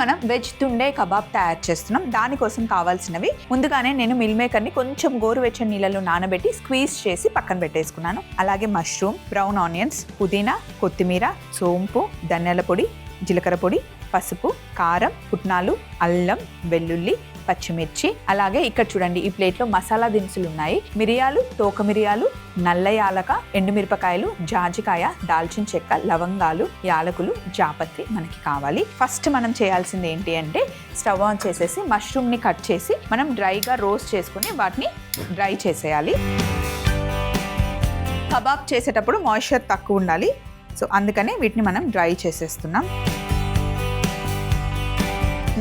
మనం veg తుండే kebab తయారు చేస్తున్నాం. దానికోసం కావాల్సినవి ముందుగానే నేను మిల్ మేకర్ని కొంచెం గోరువెచ్చని నీళ్ళలో నానబెట్టి స్క్వీజ్ చేసి పక్కన పెట్టేసుకున్నాను. అలాగే మష్రూమ్, బ్రౌన్ ఆనియన్స్, పుదీనా, కొత్తిమీర, సోంపు, ధనియాల పొడి, జీలకర్ర పొడి, పసుపు, కారం, పుట్నాలు, అల్లం, వెల్లుల్లి, పచ్చిమిర్చి. అలాగే ఇక్కడ చూడండి ఈ ప్లేట్లో మసాలా దినుసులు ఉన్నాయి. మిరియాలు, తోక మిరియాలు, నల్ల యాలక, ఎండుమిరపకాయలు, జాజికాయ, దాల్చిన చెక్క, లవంగాలు, యాలకులు, జాపత్రి మనకి కావాలి. ఫస్ట్ మనం చేయాల్సింది ఏంటి అంటే స్టవ్ ఆన్ చేసేసి మష్రూమ్ని కట్ చేసి మనం డ్రైగా రోస్ట్ చేసుకుని వాటిని డ్రై చేసేయాలి. కబాబ్ చేసేటప్పుడు మాయిశ్చర్ తక్కువ ఉండాలి. సో అందుకనే వీటిని మనం డ్రై చేసేస్తున్నాం.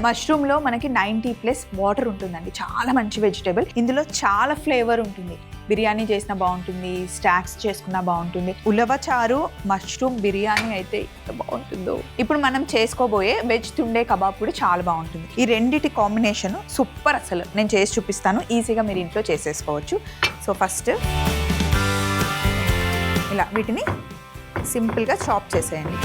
మష్రూమ్లో మనకి 90+ వాటర్ ఉంటుందండి. చాలా మంచి వెజిటేబుల్. ఇందులో చాలా ఫ్లేవర్ ఉంటుంది. బిర్యానీ చేసినా బాగుంటుంది, స్నాక్స్ చేసుకున్నా బాగుంటుంది. ఉలవచారు, మష్రూమ్ బిర్యానీ అయితే ఎంత బాగుంటుందో. ఇప్పుడు మనం చేసుకోబోయే వెజ్ తుండే కబాబ్ కూడా చాలా బాగుంటుంది. ఈ రెండిటి కాంబినేషన్ సూపర్. అసలు నేను చేసి చూపిస్తాను, ఈజీగా మీరు ఇంట్లో చేసేసుకోవచ్చు. సో ఫస్ట్ ఇలా వీటిని సింపుల్గా చాప్ చేసేయండి.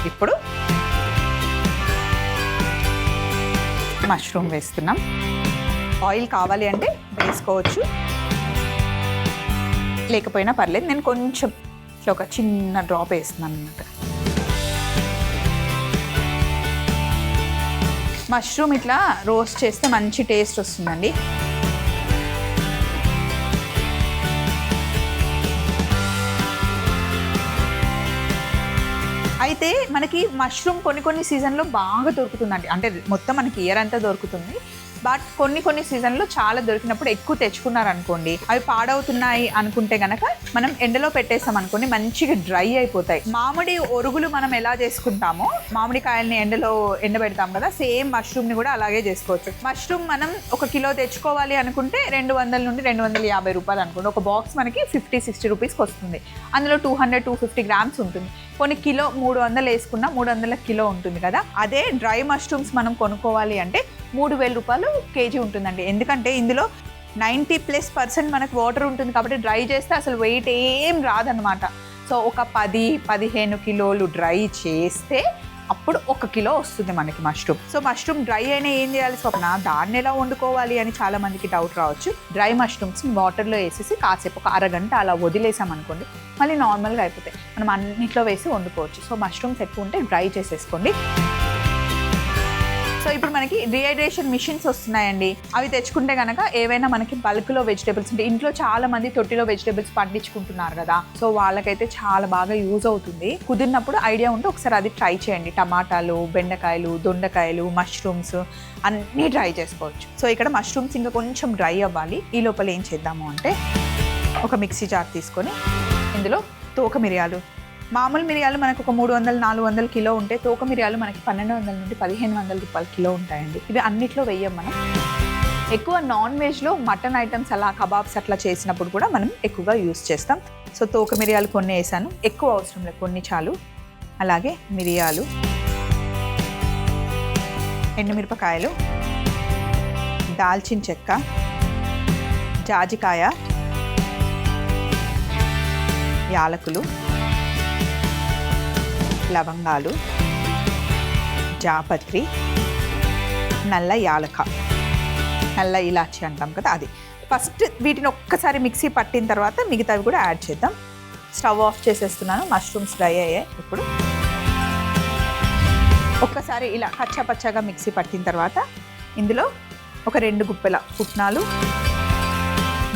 ఇప్పుడు మష్రూమ్ వేస్తున్నాం. ఆయిల్ కావాలి అంటే వేసుకోవచ్చు, లేకపోయినా పర్లేదు. నేను కొంచెం ఇట్లా ఒక చిన్న డ్రాప్ వేస్తున్నాను అన్నమాట. మష్రూమ్ ఇట్లా రోస్ట్ చేస్తే మంచి టేస్ట్ వస్తుందండి. అయితే మనకి మష్రూమ్ కొన్ని సీజన్లో బాగా దొరుకుతుందండి. అంటే మొత్తం మనకి ఇయర్ అంతా దొరుకుతుంది. బట్ కొన్ని సీజన్లో చాలా దొరికినప్పుడు ఎక్కువ తెచ్చుకున్నారనుకోండి, అవి పాడవుతున్నాయి అనుకుంటే గనక మనం ఎండలో పెట్టేసాం అనుకోండి, మంచిగా డ్రై అయిపోతాయి. మామిడి ఒరుగులు మనం ఎలా చేసుకుంటామో, మామిడికాయల్ని ఎండలో ఎండబెడతాం కదా, సేమ్ మష్రూమ్ని కూడా అలాగే చేసుకోవచ్చు. మష్రూమ్ మనం 1 కిలో తెచ్చుకోవాలి అనుకుంటే 200 నుండి 250 రూపాయలు అనుకోండి. ఒక బాక్స్ మనకి 50-60 రూపీస్కి వస్తుంది. అందులో 200-250 గ్రామ్స్ ఉంటుంది. కొన్ని కిలో 300 వేసుకున్నా 300 కిలో ఉంటుంది కదా. అదే డ్రై మష్రూమ్స్ మనం కొనుక్కోవాలి అంటే 3000 రూపాయలు కేజీ ఉంటుందండి. ఎందుకంటే ఇందులో 90+% మనకు వాటర్ ఉంటుంది కాబట్టి డ్రై చేస్తే అసలు వెయిట్ ఏం రాదనమాట. సో ఒక 10-15 కిలోలు డ్రై చేస్తే అప్పుడు 1 కిలో వస్తుంది మనకి మష్రూమ్. సో మష్రూమ్ డ్రై అయినా ఏం చేయాలి స్వప్న, దాన్ని ఎలా వండుకోవాలి అని చాలా మందికి డౌట్ రావచ్చు. డ్రై మష్రూమ్స్ వాటర్లో వేసేసి కాసేపు ఒక అరగంట అలా వదిలేసాం అనుకోండి, మళ్ళీ నార్మల్గా అయిపోతాయి. మనం అన్నిట్లో వేసి వండుకోవచ్చు. సో మష్రూమ్స్ ఎక్కువ ఉంటే డ్రై చేసేసుకోండి. సో ఇప్పుడు మనకి రీహైడ్రేషన్ మిషన్స్ వస్తున్నాయండి. అవి తెచ్చుకుంటే కనుక ఏవైనా మనకి బల్క్లో వెజిటేబుల్స్ ఉంటే, ఇంట్లో చాలా మంది తొట్టిలో వెజిటేబుల్స్ పండించుకుంటున్నారు కదా, సో వాళ్ళకైతే చాలా బాగా యూజ్ అవుతుంది. కుదిరినప్పుడు ఐడియా ఉంటే ఒకసారి అది ట్రై చేయండి. టమాటాలు, బెండకాయలు, దొండకాయలు, మష్రూమ్స్ అన్నీ ట్రై చేసుకోవచ్చు. సో ఇక్కడ మష్రూమ్స్ ఇంకా కొంచెం డ్రై అవ్వాలి. ఈ లోపల ఏం చేద్దాము అంటే ఒక మిక్సీ జార్ తీసుకొని ఇందులో తోక మిరియాలు, మామూలు మిరియాలు మనకు ఒక 300-400 కిలో ఉంటే, తోక మిరియాలు మనకి 1200 నుండి 1500 రూపాయల కిలో ఉంటాయండి. ఇవి అన్నిట్లో వెయ్యం మనం. ఎక్కువ నాన్ వెజ్లో మటన్ ఐటమ్స్ అలా కబాబ్స్ అట్లా చేసినప్పుడు కూడా మనం ఎక్కువగా యూస్ చేస్తాం. సో తోక మిరియాలు కొన్ని వేసాను, ఎక్కువ అవసరం లేదు, కొన్ని చాలు. అలాగే మిరియాలు, ఎండుమిరపకాయలు, దాల్చిన చెక్క, జాజికాయ, యాలకులు, లవంగాలు, జాపత్రి, నల్ల యాలక, నల్ల ఇలాచి అంటాం కదా అది. ఫస్ట్ వీటిని ఒక్కసారి మిక్సీ పట్టిన తర్వాత మిగతావి కూడా యాడ్ చేద్దాం. స్టవ్ ఆఫ్ చేసేస్తున్నాను. మష్రూమ్స్ డ్రై అయ్యాయి. ఇప్పుడు ఒక్కసారి ఇలా కచ్చాపచ్చాగా మిక్సీ పట్టిన తర్వాత ఇందులో ఒక 2 గుప్పెల పుట్నాలు.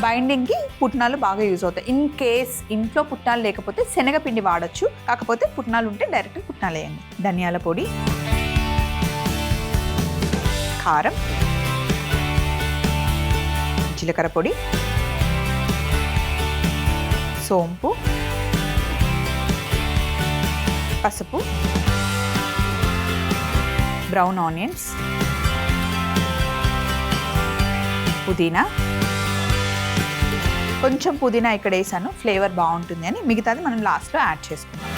బైండింగ్కి పుట్నాలు బాగా యూజ్ అవుతాయి. ఇన్ కేస్ ఇంట్లో పుట్నాలు లేకపోతే శనగపిండి వాడచ్చు, కాకపోతే పుట్నాలు ఉంటే డైరెక్ట్ పుట్నాలు వేయండి. ధనియాల పొడి, కారం, జీలకర్ర పొడి, సోంపు, పసుపు, బ్రౌన్ ఆనియన్స్, పుదీనా. కొంచెం పుదీనా ఇక్కడ వేసాను, ఫ్లేవర్ బాగుంటుంది అని. మిగతాది మనం లాస్ట్లో యాడ్ చేసుకుందాం.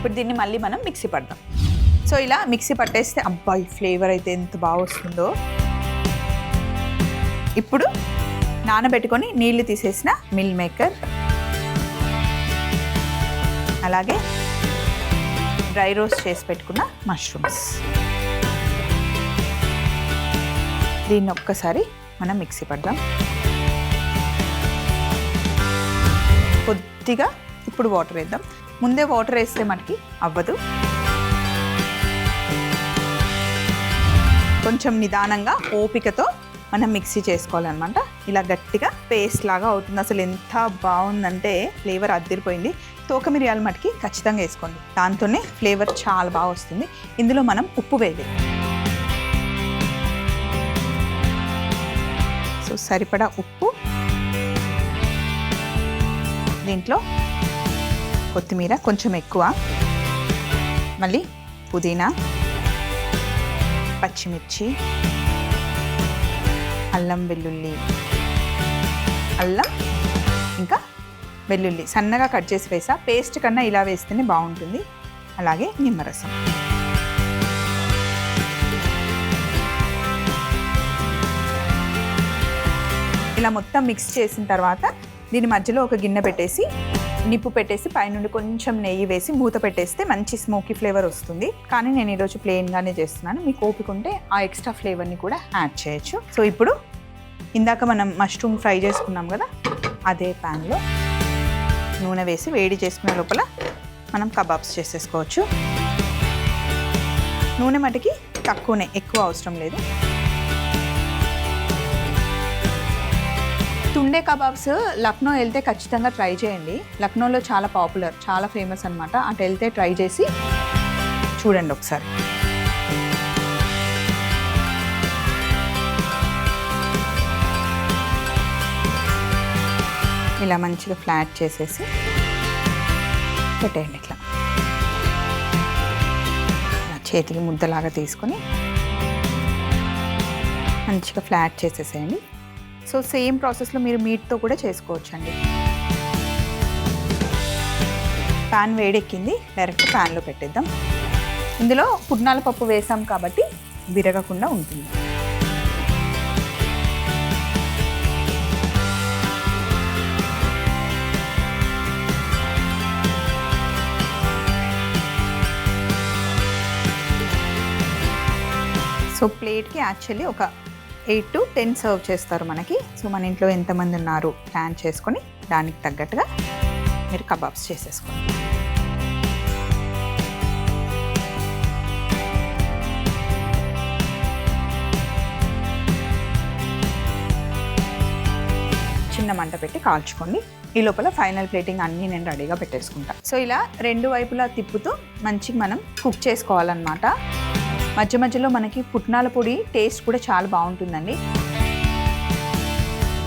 ఇప్పుడు దీన్ని మళ్ళీ మనం మిక్సీ పడదాం. సో ఇలా మిక్సీ పట్టేస్తే అబ్బాయి ఫ్లేవర్ అయితే ఎంత బాగా వస్తుందో. ఇప్పుడు నానబెట్టుకొని నీళ్లు తీసేసిన మిల్ మేకర్, అలాగే డ్రై రోస్ట్ చేసి పెట్టుకున్న మష్రూమ్స్, దీన్ని ఒక్కసారి మనం మిక్సీ పడదాం. కొద్దిగా ఇప్పుడు వాటర్ వేద్దాం. ముందే వాటర్ వేస్తే మనకి అవ్వదు, కొంచెం నిదానంగా ఓపికతో మనం మిక్సీ చేసుకోవాలన్నమాట. ఇలా గట్టిగా పేస్ట్ లాగా అవుతుంది. అసలు ఎంత బాగుందంటే ఫ్లేవర్ అద్దరిపోయింది. తోక మిరియాల మటుకి ఖచ్చితంగా వేసుకోండి, దాంతోనే ఫ్లేవర్ చాలా బాగా వస్తుంది. ఇందులో మనం ఉప్పు వేయాలి. సో సరిపడా ఉప్పు, దీంట్లో కొత్తిమీర కొంచెం ఎక్కువ, మళ్ళీ పుదీనా, పచ్చిమిర్చి, అల్లం వెల్లుల్లి, అల్లం ఇంకా వెల్లుల్లి సన్నగా కట్ చేసి వేసా. పేస్ట్ కన్నా ఇలా వేస్తేనే బాగుంటుంది. అలాగే నిమ్మరసం. ఇలా మొత్తం మిక్స్ చేసిన తర్వాత దీని మధ్యలో ఒక గిన్నె పెట్టేసి నిప్పు పెట్టేసి పైనుండి కొంచెం నెయ్యి వేసి మూత పెట్టేస్తే మంచి స్మోకీ ఫ్లేవర్ వస్తుంది. కానీ నేను ఈరోజు ప్లెయిన్గానే చేస్తున్నాను. మీకు ఓపిక ఉంటే ఆ ఎక్స్ట్రా ఫ్లేవర్ని కూడా యాడ్ చేయొచ్చు. సో ఇప్పుడు ఇందాక మనం మష్రూమ్ ఫ్రై చేసుకున్నాం కదా, అదే ప్యాన్లో నూనె వేసి వేడి చేసుకునే లోపల మనం కబాబ్స్ చేసేసుకోవచ్చు. నూనె మటుకి తక్కువనే, ఎక్కువ అవసరం లేదు. తుండే కబాబ్స్ లక్నో వెళ్తే ఖచ్చితంగా ట్రై చేయండి. లక్నోలో చాలా పాపులర్, చాలా ఫేమస్ అనమాట. అటు వెళ్తే ట్రై చేసి చూడండి ఒకసారి. ఇలా మంచిగా ఫ్లాట్ చేసేసి పెట్టేయండి. ఇట్లా చేతికి ముద్దలాగా తీసుకొని మంచిగా ఫ్లాట్ చేసేసేయండి. సో సేమ్ ప్రాసెస్లో మీరు మీట్తో కూడా చేసుకోవచ్చండి. ప్యాన్ వేడెక్కింది, డైరెక్ట్ ప్యాన్లో పెట్టేద్దాం. ఇందులో పుట్నాల పప్పు వేసాం కాబట్టి విరగకుండా ఉంటుంది. సో ప్లేట్కి యాక్చువల్లీ ఒక 8 to 10 సర్వ్ చేస్తారు మనకి. సో మన ఇంట్లో ఎంతమంది ఉన్నారు ప్లాన్ చేసుకొని దానికి తగ్గట్టుగా మీరు కబాబ్స్ చేసేసుకోండి. చిన్న మంట పెట్టి కాల్చుకోండి. ఈ లోపల ఫైనల్ ప్లేటింగ్ అన్నీ నేను రెడీగా పెట్టేసుకుంటా. సో ఇలా రెండు వైపులా తిప్పుతూ మంచిగా మనం కుక్ చేసుకోవాలన్నమాట. మధ్య మధ్యలో మనకి పుట్నాల పొడి టేస్ట్ కూడా చాలా బాగుంటుందండి.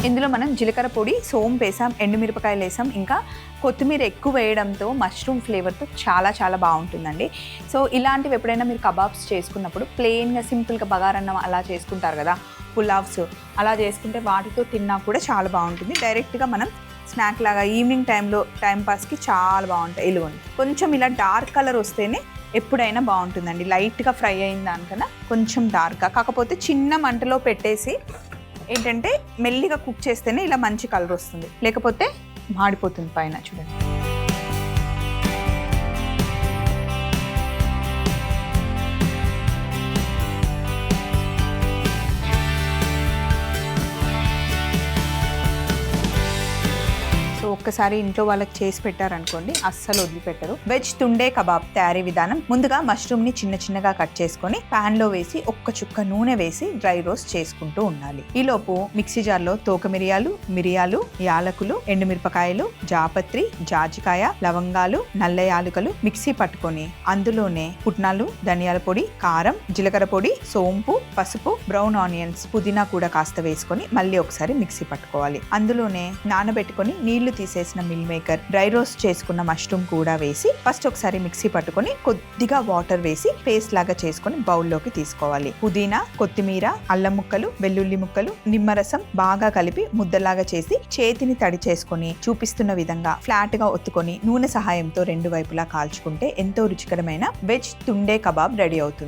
ఇందులో మనం జీలకర్ర పొడి, సోంపు వేసాం, ఎండుమిరపకాయలు వేసాం, ఇంకా కొత్తిమీర ఎక్కువ వేయడంతో మష్రూమ్ ఫ్లేవర్తో చాలా చాలా బాగుంటుందండి. సో ఇలాంటివి ఎప్పుడైనా మీరు కబాబ్స్ చేసుకున్నప్పుడు ప్లెయిన్గా సింపుల్గా బగారన్నం అలా చేసుకుంటారు కదా, పులావ్స్ అలా చేసుకుంటే వాటితో తిన్నా కూడా చాలా బాగుంటుంది. డైరెక్ట్గా మనం స్నాక్ లాగా ఈవినింగ్ టైంలో టైంపాస్కి చాలా బాగుంటాయి. ఇలుగుండి కొంచెం ఇలా డార్క్ కలర్ వస్తేనే ఎప్పుడైనా బాగుంటుందండి. లైట్గా ఫ్రై అయిన దానికన్నా కొంచెం డార్క్గా, కాకపోతే చిన్న మంటలో పెట్టేసి ఏంటంటే మెల్లిగా కుక్ చేస్తేనే ఇలా మంచి కలర్ వస్తుంది, లేకపోతే మాడిపోతుంది పైన. చూడండి ఒక్కసారి ఇంట్లో వాళ్ళకి చేసి పెట్టారనుకోండి అస్సలు వదిలిపెట్టరు. వెజ్ తుండే కబాబ్ తయారీ విధానం: ముందుగా మష్రూమ్ ని చిన్న చిన్నగా కట్ చేసుకొని పాన్ లో వేసి ఒక్క చుక్క నూనె వేసి డ్రై రోస్ట్ చేసుకుంటూ ఉండాలి. ఈలోపు మిక్సీ జార్లో తోక మిరియాలు, యాలకులు, ఎండుమిరపకాయలు, జాపత్రి, జాజికాయ, లవంగాలు, నల్ల యాలకులు మిక్సీ పట్టుకొని అందులోనే పుట్నాలు, ధనియాల పొడి, కారం, జీలకర్ర పొడి, సోంపు, పసుపు, బ్రౌన్ ఆనియన్స్, పుదీనా కూడా కాస్త వేసుకొని మళ్ళీ ఒకసారి మిక్సీ పట్టుకోవాలి. అందులోనే నానబెట్టుకొని నీళ్లు తీసేసిన మిల్ మేకర్, డ్రై రోస్ట్ చేసుకున్న మష్రూమ్ కూడా వేసి ఫస్ట్ ఒకసారి మిక్సీ పట్టుకొని కొద్దిగా వాటర్ వేసి పేస్ట్ లాగా చేసుకొని బౌల్లోకి తీసుకోవాలి. పుదీనా, కొత్తిమీర, అల్లం ముక్కలు, వెల్లుల్లి ముక్కలు, నిమ్మరసం బాగా కలిపి ముద్దలాగా చేసి చేతిని తడి చేసుకొని చూపిస్తున్న విధంగా ఫ్లాట్ గా ఒత్తుకొని నూనె సహాయంతో రెండు వైపులా కాల్చుకుంటే ఎంతో రుచికరమైన వెజ్ తుండే కబాబ్ రెడీ అవుతుంది.